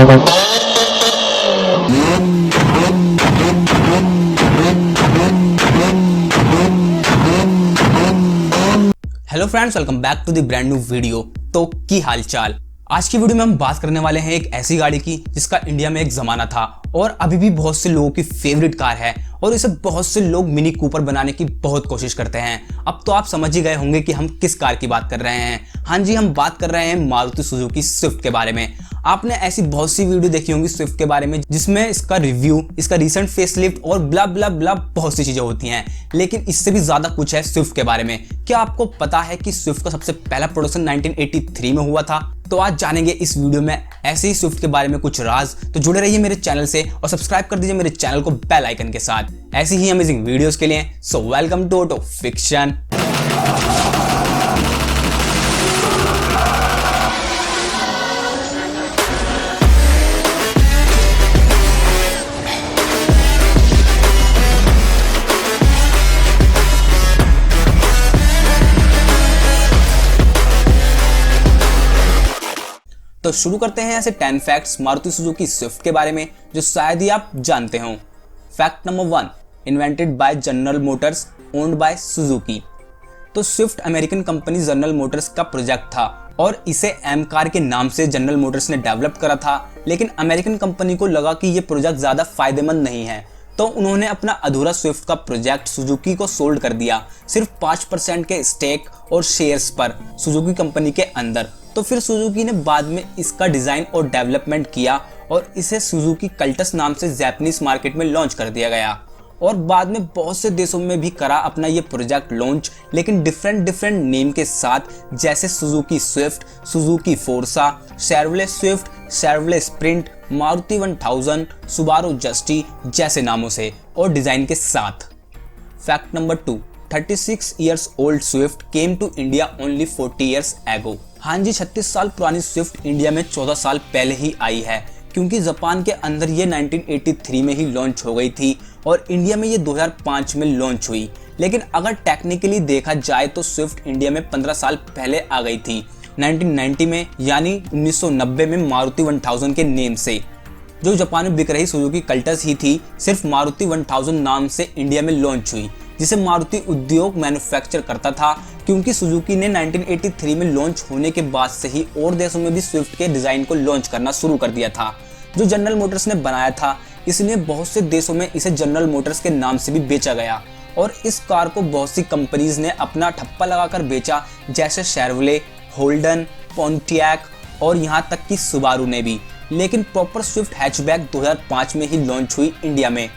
Hello friends, welcome back to the brand new video. तो की हालचाल। आज की वीडियो में हम बात करने वाले हैं एक ऐसी गाड़ी की जिसका इंडिया में एक जमाना था और अभी भी बहुत से लोगों की फेवरेट कार है और इसे बहुत से लोग मिनी कूपर बनाने की बहुत कोशिश करते हैं। अब तो आप समझ ही गए होंगे कि हम किस कार की बात कर रहे हैं। हाँ जी, हम बात कर रहे हैं मारुति सुजुकी स्विफ्ट के बारे में। आपने ऐसी बहुत सी वीडियो देखी होंगी स्विफ्ट के बारे में जिसमें इसका रिव्यू, इसका रिसेंट फेसलिफ्ट और ब्ला ब्ला ब्ला बहुत सी चीजें होती हैं, लेकिन इससे भी ज्यादा कुछ है स्विफ्ट के बारे में। क्या आपको पता है कि स्विफ्ट का सबसे पहला प्रोडक्शन 1983 में हुआ था? तो आज जानेंगे इस वीडियो में ऐसे ही स्विफ्ट के बारे में कुछ राज। तो जुड़े रहिए मेरे चैनल से और सब्सक्राइब कर दीजिए मेरे चैनल को बेल आइकन के साथ ऐसी ही अमेजिंग वीडियोस के लिए। So welcome to auto fiction. तो शुरू करते हैं ऐसे 10 फैक्ट्स मारुति सुजुकी स्विफ्ट के बारे में जो शायद ही आप जानते हो। Fact number 1, invented by General Motors, owned by Suzuki. तो Swift American company General Motors का प्रोजेक्ट था और इसे एम कार के नाम से जनरल मोटर्स ने डेवलप करा था, लेकिन अमेरिकन कंपनी को लगा कि यह प्रोजेक्ट ज्यादा फायदेमंद नहीं है, तो उन्होंने अपना अधूरा स्विफ्ट का प्रोजेक्ट सुजुकी को सोल्ड कर दिया, सिर्फ 5% के स्टेक और शेयर्स पर सुजुकी कंपनी के अंदर। तो फिर सुजुकी ने बाद में इसका डिजाइन और डेवलपमेंट किया और इसे सुजुकी कल्टस नाम से जापानीज मार्केट में लॉन्च कर दिया गया और बाद में बहुत से देशों में भी करा अपना ये प्रोजेक्ट लॉन्च, लेकिन डिफरेंट नेम के साथ, जैसे Suzuki Swift, Suzuki Forsa, Chevrolet Swift, Chevrolet Sprint, Maruti 1000, Subaru Justy जैसे नामों से और डिजाइन के साथ। Fact number 2, 36 years old Swift came to India only 40 years ago। हाँ जी, 36 साल पुरानी स्विफ्ट इंडिया में 14 साल पहले ही आई है, क्योंकि जापान के अंदर ये 1983 में ही लॉन्च हो गई थी और इंडिया में ये 2005 में लॉन्च हुई। लेकिन अगर टेक्निकली देखा जाए तो स्विफ्ट इंडिया में 15 साल पहले आ गई थी, 1990 में, यानी 1990 में मारुति 1000 के नेम से। जो जापान में बिक रही सुजुकी कल्टस ही थी, सिर्फ मारुति 1000 नाम से इंडिया में लॉन्च हुई, जिसे मारुति उद्योग मैन्युफैक्चर करता था, क्योंकि सुजुकी ने 1983 में लॉन्च होने के बाद से ही और देशों में भी स्विफ्ट के डिजाइन को लॉन्च करना शुरू कर दिया था, जो जनरल मोटर्स ने बनाया था। इसलिए बहुत से देशों में इसे जनरल मोटर्स के नाम से भी बेचा गया और इस कार को बहुत सी कंपनीज ने अपना ठप्पा लगाकर बेचा, जैसे शेवरले, होल्डन, पोंटियाक और यहाँ तक कि सुबारू ने भी। लेकिन प्रॉपर स्विफ्ट हैचबैक 2005 में ही लॉन्च हुई इंडिया में,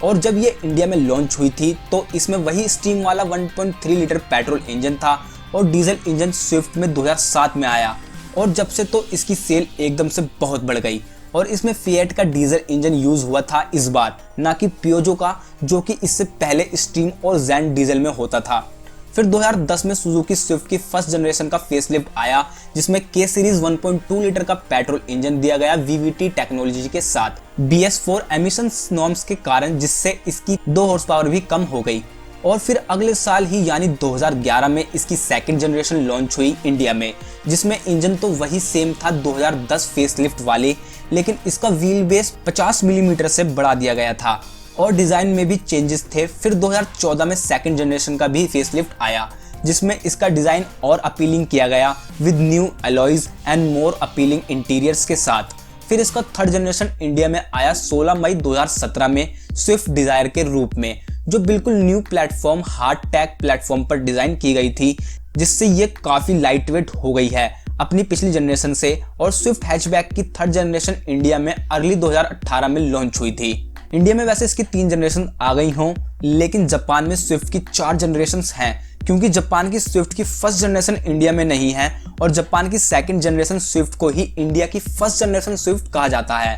और जब ये इंडिया में लॉन्च हुई थी तो इसमें वही स्टीम वाला 1.3 लीटर पेट्रोल इंजन था और डीजल इंजन स्विफ्ट में 2007 में आया, और जब से तो इसकी सेल एकदम से बहुत बढ़ गई और इसमें फिएट का डीजल इंजन यूज हुआ था इस बार, ना कि पियोजो का, जो कि इससे पहले स्टीम और जैन डीजल में होता था। फिर 2010 में सुजुकी स्विफ्ट की फर्स्ट जनरेशन का फेसलिफ्ट आया, जिसमें के सीरीज 1.2 लीटर का पेट्रोल इंजन दिया गया वीवीटी टेक्नोलॉजी के साथ BS4 एमिशंस नॉर्म्स के कारण, जिससे इसकी 2 हॉर्स पावर भी कम हो गई। और फिर अगले साल ही यानी 2011 में इसकी सेकंड जनरेशन लॉन्च हुई इंडिया में, जिसमें इंजन तो वही सेम था 2010 फेसलिफ्ट वाले, लेकिन इसका व्हील बेस 50 मिलीमीटर से बढ़ा दिया गया था और डिजाइन में भी चेंजेस थे। फिर 2014 में सेकंड जनरेशन का भी फेसलिफ्ट आया, जिसमें इसका डिजाइन और अपीलिंग किया गया with new alloys and more appealing interiors के साथ। फिर इसका थर्ड जनरेशन इंडिया में आया 16 मई 2017 में स्विफ्ट डिजायर के रूप में, जो बिल्कुल new platform hard tag platform पर डिजाइन की गई थी, जिससे ये काफी लाइट वेट हो गई है अपनी पिछली जनरेशन से। और स्विफ्ट हैचबैक की थर्ड जनरेशन इंडिया में अर्ली 2018 में लॉन्च हुई थी। इंडिया में वैसे इसकी 3 जनरेशन आ गई हों, लेकिन जापान में स्विफ्ट की 4 जनरेशंस हैं, क्योंकि जापान की स्विफ्ट की फर्स्ट जनरेशन इंडिया में नहीं है और जापान की सेकंड जनरेशन स्विफ्ट को ही इंडिया की फर्स्ट जनरेशन स्विफ्ट कहा जाता है।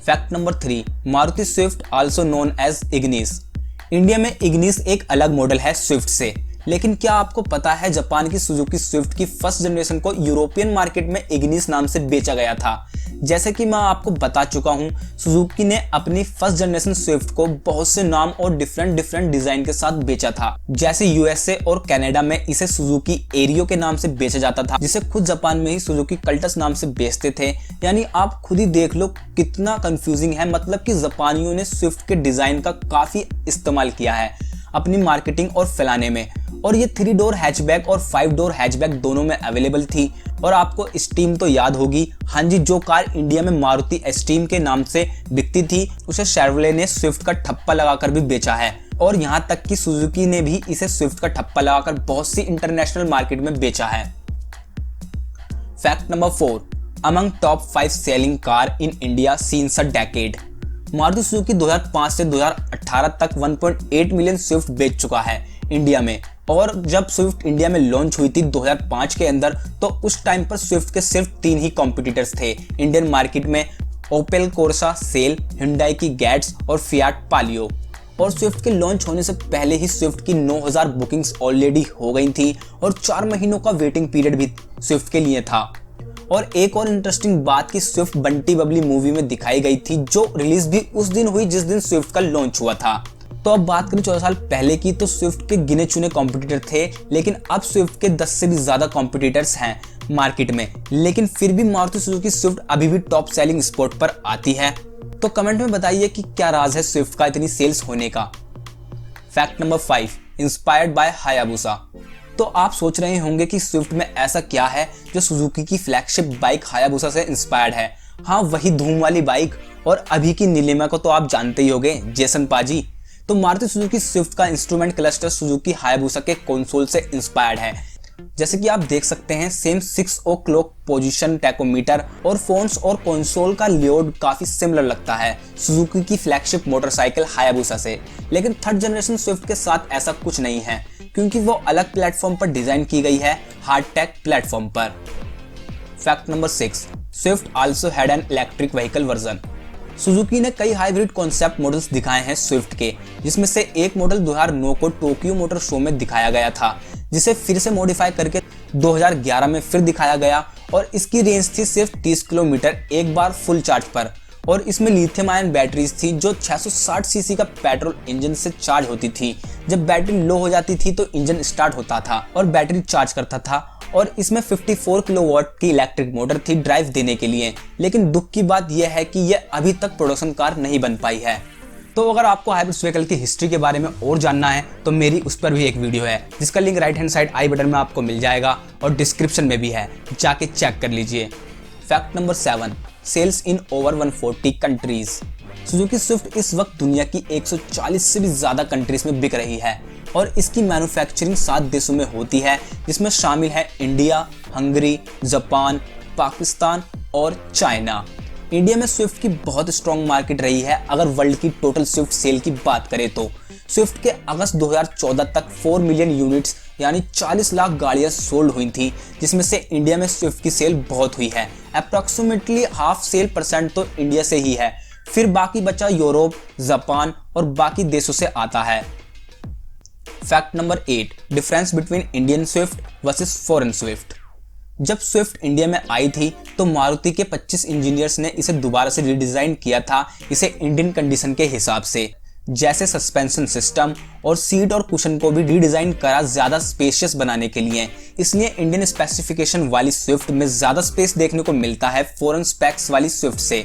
Fact number 3, Maruti Swift also known as Ignis. India में इग्निस एक अलग मॉडल है स्विफ्ट से, लेकिन क्या आपको पता है जापान की सुजुकी स्विफ्ट की फर्स्ट जनरेशन को यूरोपियन मार्केट में इग्निस नाम से बेचा गया था। जैसे कि मैं आपको बता चुका हूं, सुजुकी ने अपनी फर्स्ट जनरेशन स्विफ्ट को बहुत से नाम और डिफरेंट डिजाइन के साथ बेचा था। जैसे यूएसए और कनाडा में इसे सुजुकी एरियो के नाम से बेचा जाता था, जिसे खुद जापान में ही सुजुकी कल्टस नाम से बेचते थे। यानी आप खुद ही देख लो कितना कंफ्यूजिंग है। मतलब कि जापानियों ने स्विफ्ट के डिजाइन का काफी इस्तेमाल किया है अपनी मार्केटिंग और फैलाने में। और ये 3 डोर हैचबैक और 5 डोर हैचबैक दोनों में अवेलेबल थी। और आपको स्टीम तो याद होगी, हाँ जी, जो कार इंडिया में मारुति स्टीम के नाम से बिकती थी उसे शेवरले ने स्विफ्ट का ठप्पा लगाकर भी बेचा है। और यहाँ तक कि सुजुकी ने भी इसे स्विफ्ट का ठप्पा लगाकर बहुत सी इंटरनेशनल मार्केट में बेचा है। Fact number 4, among top 5 selling car in India since a decade. Maruti Suzuki 2005 से 2018 तक 1.8 मिलियन स्विफ्ट बेच चुका है इंडिया में। और जब स्विफ्ट इंडिया में लॉन्च हुई थी 2005 के अंदर, तो उस टाइम पर स्विफ्ट के सिर्फ 3 ही कॉम्पिटिटर्स थे इंडियन मार्केट में, ओपेल कोर्सा सेल, हुंडई की गैट्स और फिएट पालियो। और स्विफ्ट के लॉन्च होने से पहले ही स्विफ्ट की 9000 बुकिंग्स ऑलरेडी हो गई थी और 4 महीनों का वेटिंग पीरियड भी स्विफ्ट के लिए था। और एक और इंटरेस्टिंग बात कि स्विफ्ट बंटी बबली मूवी में दिखाई गई थी, जो रिलीज भी उस दिन हुई जिस दिन स्विफ्ट का लॉन्च हुआ था। तो अब बात करें 14 साल पहले की, तो स्विफ्ट के गिने चुने कॉम्पिटिटर थे, लेकिन अब स्विफ्ट के 10 से भी ज्यादा कॉम्पिटिटर्स हैं मार्केट में। लेकिन फिर भी मारुति सुजुकी स्विफ्ट अभी भी टॉप सेलिंग स्पॉट पर आती है। तो कमेंट में बताइए कि क्या राज है स्विफ्ट का इतनी सेल्स होने का। Fact number 5, inspired by Hayabusa. तो आप सोच रहे होंगे कि स्विफ्ट में ऐसा क्या है जो सुजुकी की फ्लैगशिप बाइक हायाबुसा से इंस्पायर्ड है। हाँ, वही धूम वाली बाइक। और अभी की नीलिमा को तो आप जानते ही होंगे, जेसन पाजी। तो मारुति सुजुकी स्विफ्ट का इंस्ट्रूमेंट क्लस्टर सुजुकी हायाबुसा के कंसोल से इंस्पायर्ड है। जैसे कि आप देख सकते हैं, सेम 6 o'clock पोजीशन टैकोमीटर और फोन्स और कंसोल का लेआउट काफी सिमिलर लगता है सुजुकी की फ्लैगशिप मोटरसाइकिल हायाबुसा से। लेकिन थर्ड जनरेशन स्विफ्ट के साथ ऐसा कुछ नहीं है, क्योंकि वो अलग प्लेटफॉर्म पर डिजाइन की गई है, हार्डटेक प्लेटफॉर्म पर। Fact number 6, Swift also had an electric vehicle version. Suzuki ने कई हाइब्रिड कॉन्सेप्ट मॉडल्स दिखाए हैं स्विफ्ट के, जिसमें से एक मॉडल 2009 को टोक्यो मोटर शो में दिखाया गया था, जिसे फिर से मॉडिफाई करके 2011 में फिर दिखाया गया। और इसकी रेंज थी सिर्फ 30 किलोमीटर एक बार फुल चार्ज पर। और इसमें लिथियम आयन बैटरीज थी जो 660 सीसी का पेट्रोल इंजन से चार्ज होती थी। जब बैटरी लो हो जाती थी तो इंजन स्टार्ट होता था और बैटरी चार्ज करता था। और इसमें 54 किलोवाट की इलेक्ट्रिक मोटर थी ड्राइव देने के लिए। लेकिन दुख की बात यह है कि यह अभी तक प्रोडक्शन कार नहीं बन पाई है। तो अगर आपको हाइब्रिड व्हीकल की हिस्ट्री के बारे में और जानना है तो मेरी उस पर भी एक वीडियो है, जिसका link right hand side I button में आपको मिल जाएगा और डिस्क्रिप्शन में भी है, जाके चेक कर लीजिए। Fact number 7, sales in over 140 countries. Suzuki Swift इस वक्त दुनिया की 140 से भी ज्यादा कंट्रीज में बिक रही है और इसकी मैन्युफैक्चरिंग 7 देशों में होती है, जिसमें शामिल है इंडिया, हंगरी, जापान, पाकिस्तान और चाइना। इंडिया में स्विफ्ट की बहुत स्ट्रॉन्ग मार्केट रही है। अगर वर्ल्ड की टोटल स्विफ्ट सेल की बात करें तो स्विफ्ट के अगस्त 2014 तक 4 मिलियन यूनिट्स यानी 40 लाख गाड़ियां सोल्ड हुई थी, जिसमें से इंडिया में स्विफ्ट की सेल बहुत हुई है। अप्रॉक्सीमेटली हाफ सेल परसेंट तो इंडिया से ही है, फिर बाकी बचा यूरोप, जापान और बाकी देशों से आता है। Fact number 8, difference between Indian Swift versus foreign Swift. जब स्विफ्ट इंडिया में आई थी तो मारुति के 25 इंजीनियर्स ने इसे दोबारा से रीडिजाइन किया था, इसे इंडियन कंडीशन के हिसाब से। जैसे सस्पेंशन सिस्टम और सीट और कुशन को भी रीडिजाइन करा ज्यादा स्पेशियस बनाने के लिए। इसलिए इंडियन स्पेसिफिकेशन वाली स्विफ्ट में ज्यादा स्पेस देखने को मिलता है फॉरेन स्पेक्स वाली स्विफ्ट से।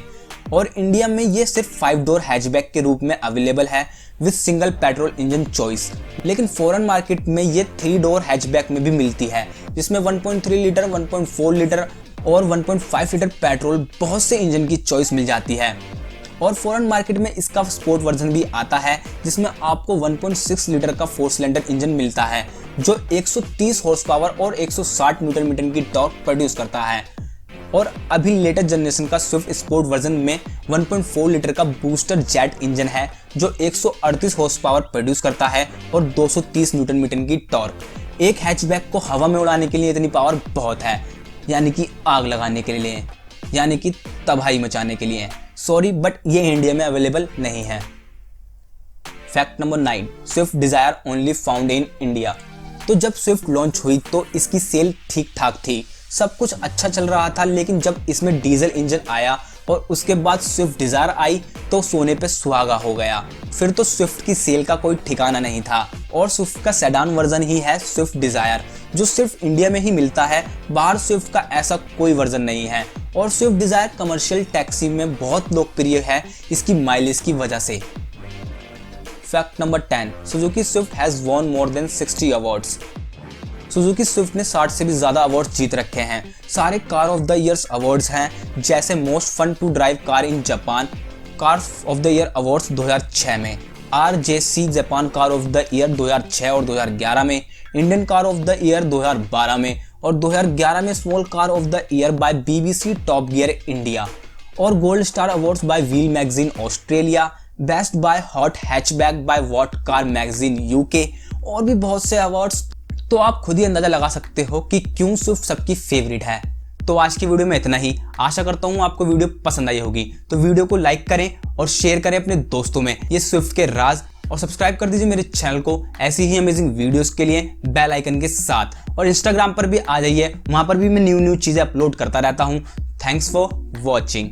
और इंडिया में ये सिर्फ 5 डोर हैचबैक के रूप में अवेलेबल है with single petrol engine choice. लेकिन फॉरेन मार्केट में ये 3 डोर हैचबैक में भी मिलती है, जिसमें 1.3 लीटर, 1.4 लीटर और 1.5 लीटर पेट्रोल बहुत से इंजन की चॉइस मिल जाती है। और फॉरेन मार्केट में इसका स्पोर्ट वर्जन भी आता है, जिसमें आपको 1.6 लीटर का 4 सिलेंडर इंजन मिलता है, जो 130 हॉर्स पावर और 160 न्यूटन मीटर की टॉर्क प्रोड्यूस करता है। और अभी लेटेस्ट जनरेशन का स्विफ्ट स्पोर्ट वर्जन में 1.4 लीटर का बूस्टर जेट इंजन है, जो 138 हॉर्स पावर प्रोड्यूस करता है और 230 न्यूटन मीटर की टॉर्क। एक हैचबैक को हवा में उड़ाने के लिए इतनी पावर बहुत है, यानी कि आग लगाने के लिए, यानी कि तबाही मचाने के लिए। सॉरी, बट ये इंडिया में अवेलेबल नहीं है। Fact number 9, Swift Dzire only found in India. तो जब स्विफ्ट लॉन्च हुई तो इसकी सेल ठीक ठाक थी, सब कुछ अच्छा चल रहा था, लेकिन जब इसमें डीजल इंजन आया और उसके बाद स्विफ्ट डिज़ायर आई तो सोने पे सुहागा हो गया। फिर तो स्विफ्ट की सेल का कोई ठिकाना नहीं था और स्विफ्ट का सेडान वर्जन ही है स्विफ्ट डिज़ायर, जो सिर्फ इंडिया में ही मिलता है। बाहर स्विफ्ट का ऐसा कोई वर्जन नहीं है और स्विफ्ट डिज़ायर कमर्शियल टैक्सी में बहुत लोकप्रिय है इसकी माइलेज की वजह से। Fact number 10, Suzuki Swift has won more than 60 awards. Suzuki Swift ने 60 से भी ज़्यादा अवार्ड्स जीत रखे हैं। सारे car of the years awards हैं, जैसे most fun to drive car in Japan car of the year awards 2006 में, RJC Japan car of the year 2006 और 2011 में, Indian car of the year 2012 में और 2011 में small car of the year by BBC top gear India और gold star awards by wheel magazine Australia, best buy hot hatchback by what car magazine UK और भी बहुत से awards. तो आप खुद ही अंदाजा लगा सकते हो कि क्यों स्विफ्ट सबकी फेवरेट है। तो आज की वीडियो में इतना ही। आशा करता हूँ आपको वीडियो पसंद आई होगी, तो वीडियो को लाइक करें और शेयर करें अपने दोस्तों में ये स्विफ्ट के राज, और सब्सक्राइब कर दीजिए मेरे चैनल को ऐसी ही अमेजिंग वीडियोस के लिए बेल आइकन के साथ। और इंस्टाग्राम पर भी आ जाइए, वहाँ पर भी मैं न्यू चीज़ें अपलोड करता रहता हूँ। Thanks for watching.